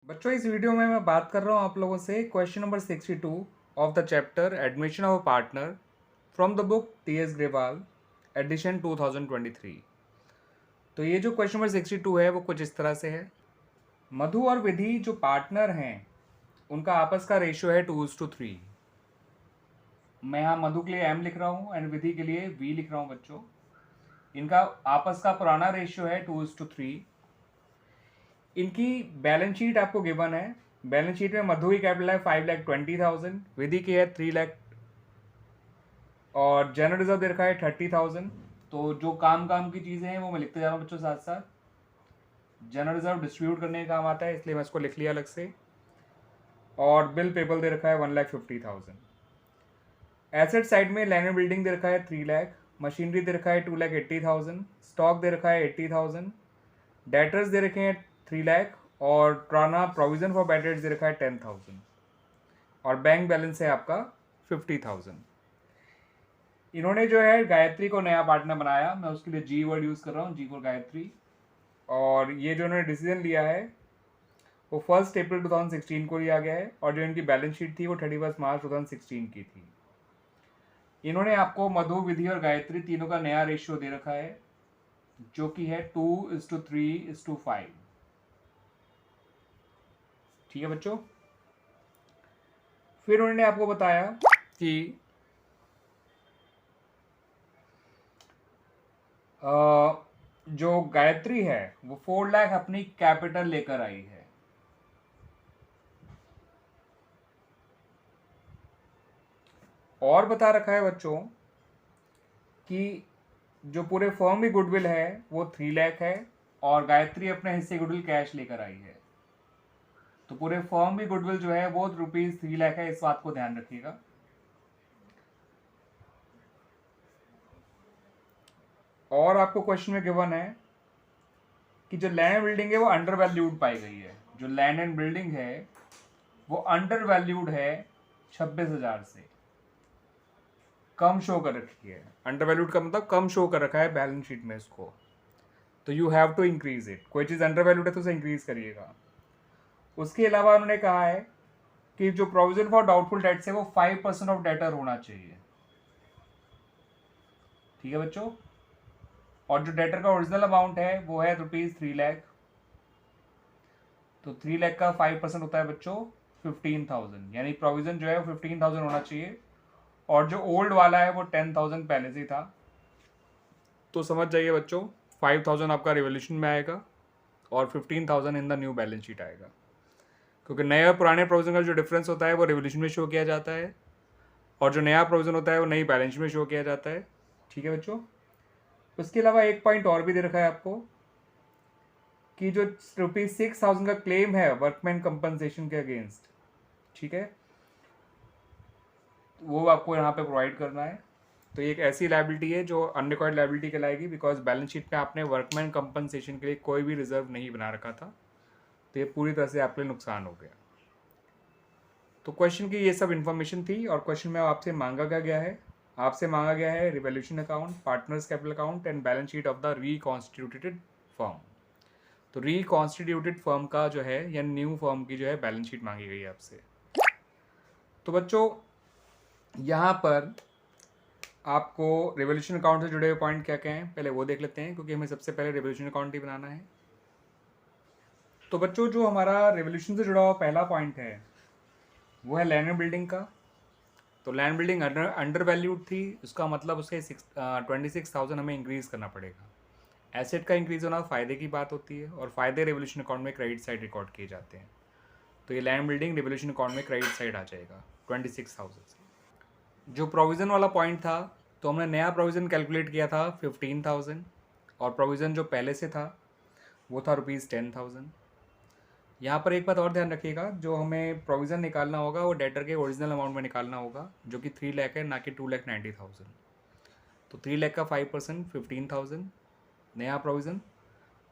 बच्चों इस वीडियो में मैं बात कर रहा हूँ आप लोगों से question number 62 of the chapter admission of a partner from the book T S. Grewal edition 2023। तो ये जो क्वेश्चन नंबर 62 है वो कुछ इस तरह से है। मधु और विधि जो पार्टनर हैं उनका आपस का रेशियो है 2:3। मैं यहाँ मधु के लिए m लिख रहा हूँ एंड विधि के लिए v लिख रहा हूँ बच्चों। इनका आपस का पुराना रेशियो है 2:3। इनकी बैलेंस शीट आपको गिवन है। बैलेंस शीट में मधु की कैपिटल है 5,20,000, विधि की है 3 लाख और जनरल रिजर्व दे रखा है 30,000। तो जो काम की चीज़ें हैं वो मैं लिखते जा रहा हूँ बच्चों साथ साथ। जनरल रिजर्व डिस्ट्रीब्यूट करने का काम आता है इसलिए मैं इसको लिख लिया अलग से। और बिल पेबल दे रखा है 1,50,000। एसेट साइड में लैंड एंड बिल्डिंग दे रखा है 3 लाख, मशीनरी दे रखा है 2,80,000, स्टॉक दे रखा है 80,000, डेटर्स दे रखे हैं 3 लाख और ट्राना प्रोविजन फॉर बैड डेट्स दे रखा है 10,000 और बैंक बैलेंस है आपका 50,000। इन्होंने जो है गायत्री को नया पार्टनर बनाया। मैं उसके लिए जी वर्ड यूज़ कर रहा हूँ, जी फॉर गायत्री। और ये जो इन्होंने डिसीजन लिया है वो 1 अप्रैल 2016 को लिया गया है और जो इनकी बैलेंस शीट थी वो 31 मार्च 2016 की थी। इन्होंने आपको मधु, विधि और गायत्री तीनों का नया रेशियो दे रखा है जो कि है 2:3:5। ठीक है बच्चों। फिर उन्होंने आपको बताया कि जो गायत्री है वो 4 लाख अपनी कैपिटल लेकर आई है। और बता रखा है बच्चों कि जो पूरे फर्म की गुडविल है वो 3 लाख है और गायत्री अपने हिस्से गुडविल कैश लेकर आई है। तो पूरे फर्म की गुडविल जो है वो ₹3 लाख है, इस बात को ध्यान रखिएगा। और आपको क्वेश्चन में गिवन है कि जो लैंड एंड बिल्डिंग है वो अंडर वैल्यूड पाई गई है। जो लैंड एंड बिल्डिंग है वो अंडर वैल्यूड है 26,000 से, कम शो कर रखी है। अंडर वैल्यूड का मतलब कम शो कर रखा है बैलेंस शीट में इसको। तो you have to increase it. कोई चीज़ अंडर वैल्यूड है तो उसे इंक्रीज करिएगा। उसके अलावा उन्होंने कहा है कि जो प्रोविजन फॉर डाउटफुल डेट्स है वो 5% ऑफ डेटर होना चाहिए। ठीक है बच्चों। और जो डेटर का ओरिजिनल अमाउंट है वो है ₹3 लाख। तो 3 लाख का 5% होता है बच्चों 15,000, यानी प्रोविजन जो है वो 15,000 होना चाहिए। और जो ओल्ड वाला है वो 10,000 पहले से ही था। तो समझ जाइए बच्चों 5,000 आपका रिवोल्यूशन में आएगा और 15,000 in the new balance sheet आएगा, क्योंकि नए और पुराने प्रोविजन का जो डिफरेंस होता है वो रिवोल्यूशन में शो किया जाता है और जो नया प्रोविजन होता है वो नई बैलेंस शीट में शो किया जाता है। ठीक है बच्चों। उसके अलावा एक पॉइंट और भी दे रखा है आपको कि जो ₹6,000 का क्लेम है वर्कमैन कंपनसेशन के अगेंस्ट, ठीक है, वो आपको यहाँ पे प्रोवाइड करना है। तो ये एक ऐसी लाइबिलिटी है जो अनरिकॉर्ड लाइबिलिटी कहलाएगी, बिकॉज बैलेंस शीट में आपने वर्कमैन कंपनसेशन के लिए कोई भी रिजर्व नहीं बना रखा था। तो ये पूरी तरह से आपके लिए नुकसान हो गया। तो क्वेश्चन की ये सब इन्फॉर्मेशन थी और क्वेश्चन में आपसे मांगा क्या गया है, आपसे मांगा गया है revolution account, partners capital account and balance sheet of the reconstituted firm. तो रिकॉन्स्टिट्यूटेड फर्म का जो है या न्यू फर्म की जो है बैलेंस शीट मांगी गई है आपसे। तो बच्चों यहाँ पर आपको रिवोल्यूशन अकाउंट से जुड़े हुए पॉइंट क्या क्या हैं पहले वो देख लेते हैं, क्योंकि हमें सबसे पहले रिवोल्यूशन अकाउंट ही बनाना है। तो बच्चों जो हमारा रिवोल्यूशन से जुड़ा हुआ पहला पॉइंट है वो है लैंड एंड बिल्डिंग का। तो लैंड बिल्डिंग अंडर वैल्यूड थी, उसका मतलब उसके 26,000 हमें इंक्रीज़ करना पड़ेगा। एसेट का इंक्रीज़ होना फ़ायदे की बात होती है और फ़ायदे रिवोल्यूशन अकाउंट में क्रेडिट साइड रिकॉर्ड किए जाते हैं। तो ये लैंड बिल्डिंग रिवोल्यूशन अकाउंट में क्रेडिट साइड आ जाएगा 26,000 से। जो प्रोविज़न वाला पॉइंट था तो हमने नया प्रोविज़न कैलकुलेट किया था 15,000 और प्रोविज़न जो पहले से था वो था ₹10,000। यहाँ पर एक बात और ध्यान रखिएगा, जो हमें प्रोविज़न निकालना होगा वो डेटर के ओरिजिनल अमाउंट में निकालना होगा जो कि 3 लाख है, ना कि 2,90,000। तो 3 लाख का 5% 15,000, नया प्रोविज़न,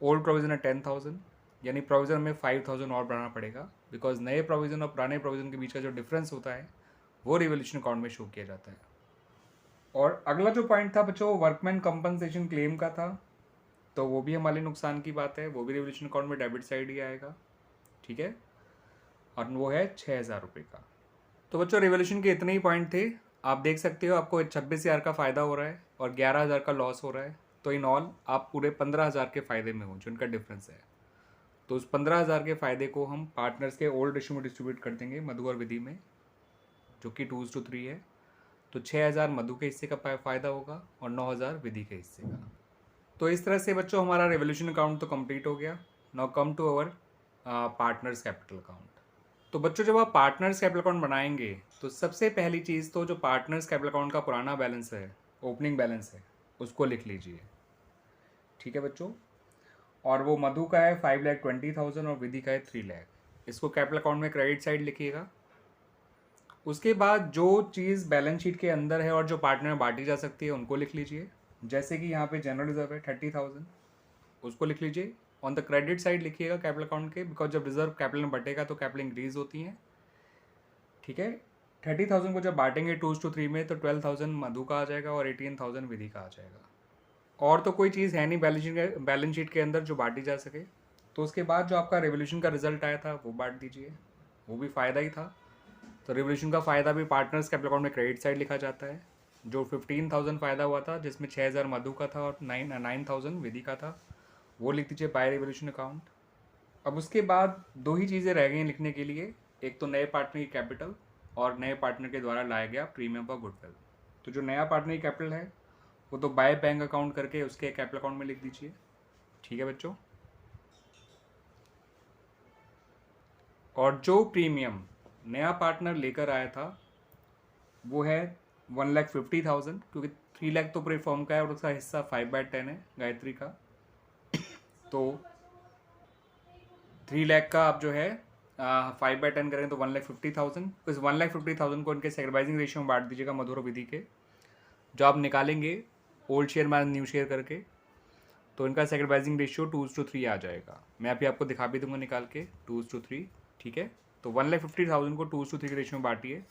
ओल्ड प्रोविज़न है 10,000, यानी प्रोविज़न में 5,000 और बढ़ाना पड़ेगा, बिकॉज नए प्रोविज़न और पुराने प्रोविज़न के बीच का जो डिफरेंस होता है वो रिवोल्यूशन अकाउंट में शो किया जाता है। और अगला जो पॉइंट था बच्चों वर्कमैन कंपनसेशन क्लेम का था, तो वो भी हमारे नुकसान की बात है, वो भी रिवोल्यूशन अकाउंट में डेबिट साइड ही आएगा। ठीक है। और वो है 6,000 रुपये का। तो बच्चों रिवोल्यूशन के इतने ही पॉइंट थे। आप देख सकते हो आपको 26,000 का फ़ायदा हो रहा है और 11,000 का लॉस हो रहा है। तो इन ऑल आप पूरे 15,000 के फ़ायदे में हो, जो इनका डिफरेंस है। तो उस 15,000 के फ़ायदे को हम पार्टनर्स के ओल्ड रेशियो में डिस्ट्रीब्यूट कर देंगे मधु और विधि में, जो कि 2:3 है। तो 6,000 मधु के हिस्से का फ़ायदा होगा और 9,000 विधि के हिस्से का। तो इस तरह से बच्चों हमारा रेवोल्यूशन अकाउंट तो कंप्लीट हो गया। Now come to our partners capital account. तो बच्चों जब आप पार्टनर्स कैपिटल अकाउंट बनाएंगे तो सबसे पहली चीज़ तो जो पार्टनर्स कैपिटल अकाउंट का पुराना बैलेंस है, ओपनिंग बैलेंस है, उसको लिख लीजिए। ठीक है बच्चों। और वो मधु का है 5,20,000 और विधि का है 3 लाख। इसको कैपिटल अकाउंट में क्रेडिट साइड लिखिएगा। उसके बाद जो चीज़ बैलेंस शीट के अंदर है और जो पार्टनर में बांटी जा सकती है उनको लिख लीजिए। जैसे कि यहाँ पे जनरल रिजर्व है 30,000, उसको लिख लीजिए। ऑन द क्रेडिट साइड लिखिएगा कैपिटल अकाउंट के, बिकॉज जब रिजर्व कैपिटल में बटेगा तो कैपिटल इंक्रीज होती है। ठीक है। 30,000 को जब बांटेंगे 2:3 में तो 12,000 मधु का आ जाएगा और 18,000 विधि का आ जाएगा। और तो कोई चीज़ है नहीं बैलेंस शीट के अंदर जो बांटी जा सके। तो उसके बाद जो आपका रेवोल्यूशन का रिजल्ट आया था वो बांट दीजिए, वो भी फ़ायदा ही था। तो रेवोल्यूशन का फ़ायदा भी पार्टनर्स कैपिटल अकाउंट में क्रेडिट साइड लिखा जाता है। जो 15,000 फ़ायदा हुआ था जिसमें 6,000 मधु का था और 9,000 विधि का था, वो लिख दीजिए बाय रेवोल्यूशन अकाउंट। अब उसके बाद दो ही चीज़ें रह गई हैं लिखने के लिए, एक तो नए पार्टनर की कैपिटल और नए पार्टनर के द्वारा लाया गया प्रीमियम फॉर गुडविल। तो जो नया पार्टनर की कैपिटल है वो तो बाय बैंक अकाउंट करके उसके कैपिटल अकाउंट में लिख दीजिए। ठीक है बच्चों। और जो प्रीमियम नया पार्टनर लेकर आया था वो है 1,50,000, क्योंकि 3 लाख तो पूरे फॉर्म का है और उसका हिस्सा 5/10 है गायत्री का। तो 3 लाख का आप जो है 5/10 करें तो 1,50,000। इस 1,50,000 को इनके सेक्रीफाइसिंग रेशियो में बांट दीजिएगा मधुर और विधि के, जो आप निकालेंगे old share minus new share करके। तो इनका सेक्रीफाइसिंग रेशियो 2:3 आ जाएगा। मैं अभी आपको दिखा भी दूंगा निकाल के 2:3। ठीक है। तो 1,50,000 को 2:3 के रेशियो में बांटिए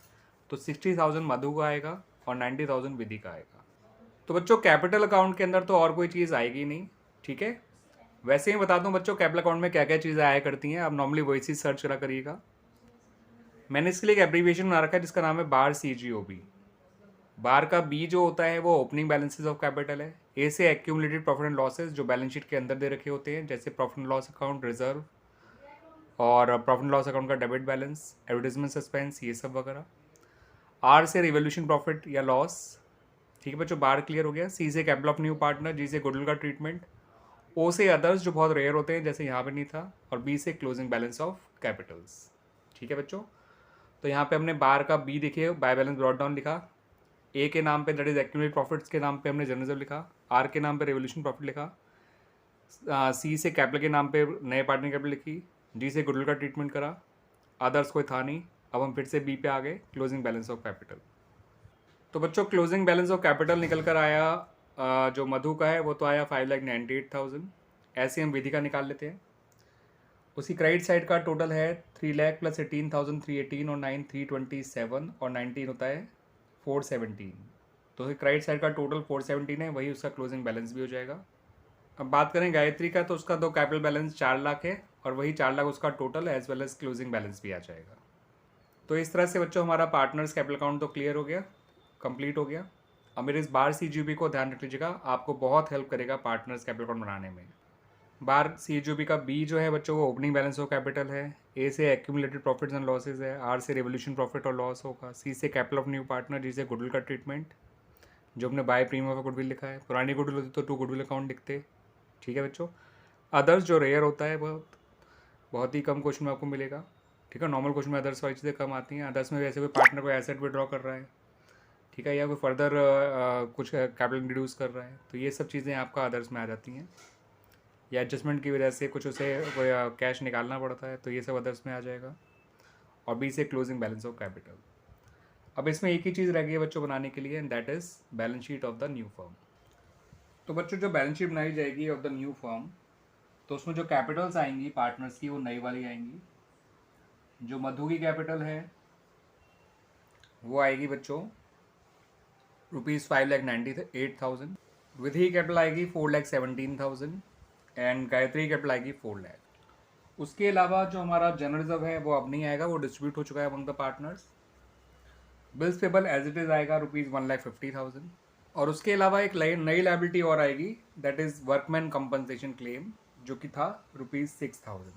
तो 60,000 मधु का आएगा और 90,000 विधि का आएगा। तो बच्चों कैपिटल अकाउंट के अंदर तो और कोई चीज़ आएगी नहीं। ठीक है। वैसे ही बता दूं बच्चों कैपिटल अकाउंट में क्या क्या चीज़ें आया करती हैं, आप नॉर्मली वही चीज़ सर्च करा करिएगा। मैंने इसके लिए एक एब्रीविएशन बना रखा है जिसका नाम है बार CGOB। बार का बी जो होता है वो ओपनिंग बैलेंसेस ऑफ कैपिटल है। ए से एक्यूमुलेटेड प्रॉफिट एंड लॉसेस जो बैलेंस शीट के अंदर दे रखे होते हैं, जैसे profit and loss account, reserve और प्रॉफिट एंड लॉस अकाउंट का डेबिट बैलेंस, एडवर्टाइजमेंट सस्पेंस, ये सब वगैरह। आर से रिवोल्यूशन प्रॉफिट या लॉस। ठीक है बच्चों, बार क्लियर हो गया। सी से कैपिटल ऑफ न्यू पार्टनर, जी से गुडविल का ट्रीटमेंट, ओ से अदर्स जो बहुत रेयर होते हैं जैसे यहाँ पे नहीं था, और बी से क्लोजिंग बैलेंस ऑफ कैपिटल्स। ठीक है बच्चों। तो यहाँ पे हमने बार का बी देखिए बाय बैलेंस ब्रॉट डाउन लिखा, ए के नाम पे दैट इज एक्यूमुलेटेड प्रॉफिट्स के नाम पे हमने जनरल रिजर्व लिखा, आर के नाम पे रेवोल्यूशन प्रॉफिट लिखा, सी से कैपिटल के नाम पे नए पार्टनर कैपिटल लिखी, डी से गुडविल का ट्रीटमेंट करा, अदर्स कोई था नहीं। अब हम फिर से बी पे आ गए, क्लोजिंग बैलेंस ऑफ कैपिटल। तो बच्चों क्लोजिंग बैलेंस ऑफ कैपिटल निकल कर आया, जो मधु का है वो तो आया 5,98,000। ऐसे हम विधि का निकाल लेते हैं। उसी क्रेडिट साइड का टोटल है 3 लाख प्लस 18,318 और 9,327 और 19 होता है 417। तो क्रेडिट साइड का टोटल 417 है, वही उसका क्लोजिंग बैलेंस भी हो जाएगा। अब बात करें गायत्री का तो उसका तो कैपिटल बैलेंस 4 लाख है और वही 4 लाख उसका total as well as closing balance भी आ जाएगा। तो इस तरह से बच्चों हमारा पार्टनर्स कैपिटल अकाउंट तो क्लियर हो गया, कंप्लीट हो गया। अब मेरे इस बार CGOB को ध्यान रख लीजिएगा, आपको बहुत हेल्प करेगा पार्टनर्स कैपिटल अकाउंट बनाने में। बार CGOB का बी जो है बच्चों वो ओपनिंग बैलेंस ऑफ कैपिटल है, ए से एक्यूमुलेटेड प्रॉफिट्स एंड लॉसेस है, आर से रेवोल्यूशन प्रॉफिट और लॉस होगा, सी से कैपिटल ऑफ न्यू पार्टनर, जी से गुडविल का ट्रीटमेंट जो हमने बाय प्रीमियम ऑफ गुडविल लिखा है। पुरानी गुडविल होती तो टू गुडविल अकाउंट लिखते। ठीक है बच्चों। अदर्स जो रेयर होता है बहुत ही कम क्वेश्चन में आपको मिलेगा। ठीक है। नॉर्मल क्वेश्चन में अदर्स वाली चीज़ें कम आती हैं। अदर्स में वैसे कोई पार्टनर कोई एसेट विड्रॉ कर रहा है, ठीक है, या कोई फर्दर कुछ कैपिटल इंट्रोड्यूस कर रहा है, तो ये सब चीज़ें आपका अदर्स में आ जाती हैं। या एडजस्टमेंट की वजह से कुछ उसे कैश निकालना पड़ता है तो ये सब अदर्स में आ जाएगा। और बी से क्लोजिंग बैलेंस ऑफ कैपिटल। अब इसमें एक ही चीज़ रह गई है बच्चों बनाने के लिए, and that is balance sheet of the new firm. तो बच्चों जो बैलेंस शीट बनाई जाएगी ऑफ द न्यू फर्म, तो उसमें जो कैपिटल्स आएंगी पार्टनर्स की वो नई वाली आएंगी। जो मधु की कैपिटल है वो आएगी बच्चों ₹5,98,000। विधि की कैपिटल आएगी 4,17,000 एंड गायत्री की कैपिटल आएगी 4 लाख। उसके अलावा जो हमारा जनरल रिजर्व है वो अब नहीं आएगा, वो डिस्ट्रीब्यूट हो चुका है among the partners. Bills payable as it is आएगा ₹1,50,000। और उसके अलावा एक नई लाइबिलिटी और आएगी, that is workman compensation claim, जो कि था ₹6,000।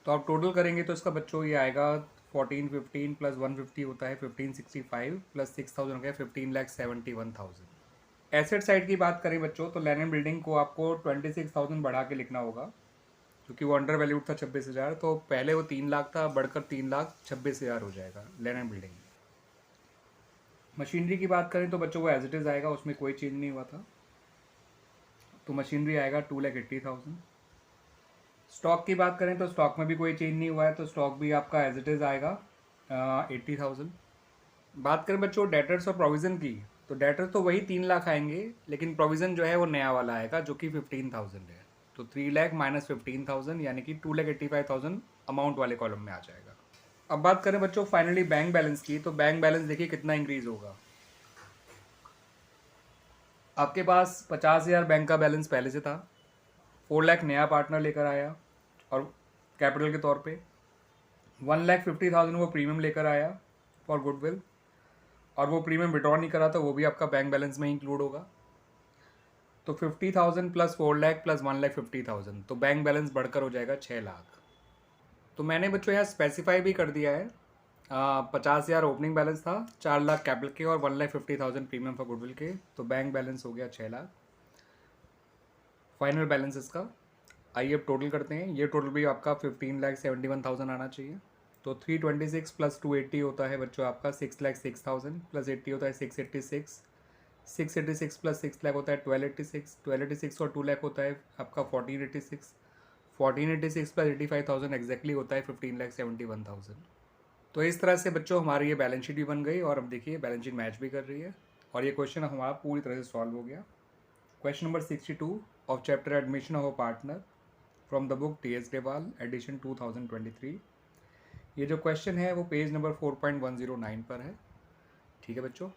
तो आप टोटल करेंगे तो इसका बच्चों ये आएगा 1415 प्लस 150 होता है 1565 प्लस 6,000 हो गया 15,71,000। एसेट साइड की बात करें बच्चों तो लैंड एंड बिल्डिंग को आपको 26,000 बढ़ा के लिखना होगा, क्योंकि वो अंडर वैल्यूड था 26,000, तो पहले वो 3 लाख था, बढ़कर 3,26,000 हो जाएगा लैंड एंड बिल्डिंग। मशीनरी की बात करें तो बच्चों वो एज इट इज़ आएगा, उसमें कोई चेंज नहीं हुआ था, तो मशीनरी आएगा 2,80,000। स्टॉक की बात करें तो स्टॉक में भी कोई चेंज नहीं हुआ है, तो स्टॉक भी आपका एज इट इज़ आएगा 80,000। बात करें बच्चों डेटर्स और प्रोविज़न की, तो डेटर तो वही 3 लाख आएंगे, लेकिन प्रोविज़न जो है वो नया वाला आएगा जो कि 15,000 है। तो 3 लाख माइनस 15,000 यानी कि 2,85,000 अमाउंट वाले कॉलम में आ जाएगा। अब बात करें बच्चों फाइनली बैंक बैलेंस की, तो बैंक बैलेंस देखिए कितना इंक्रीज होगा। आपके पास 50,000 बैंक का बैलेंस पहले से था, 4 लाख नया पार्टनर लेकर आया और कैपिटल के तौर पे 1,50,000 वो प्रीमियम लेकर आया फॉर गुडविल, और वो प्रीमियम विड्रॉ नहीं करा, तो वो भी आपका बैंक बैलेंस में इंक्लूड होगा। तो 50,000 प्लस 4 लाख प्लस 1,50,000, तो बैंक बैलेंस बढ़कर हो जाएगा 6 लाख। तो मैंने बच्चों यहाँ स्पेसिफाई भी कर दिया है, 50,000 ओपनिंग बैलेंस था, 4 लाख कैपिटल के और 1,50,000 प्रीमियम फॉर गुडविल के, तो बैंक बैलेंस हो गया 6 लाख फाइनल बैलेंस इसका। आइए अब टोटल करते हैं, ये टोटल भी आपका 15,71,000 आना चाहिए। तो 326 प्लस 280 होता है बच्चों आपका 6,06,000 प्लस 80 होता है 686, 686 प्लस 6 लाख होता है 1286, 1286 और 2 लाख होता है आपका 1486, 1486 प्लस 85,000 एग्जैक्टली होता है 15,71,000। तो इस तरह से बच्चों हमारी ये बैलेंस शीट भी बन गई, और अब देखिए बैलेंस शीट मैच भी कर रही है, और ये क्वेश्चन हमारा पूरी तरह से सॉल्व हो गया। Question number 62 of chapter admission of a partner from the book T S Grewal edition 2023। ये जो क्वेश्चन है वो पेज नंबर 4.109 पर है। ठीक है बच्चों।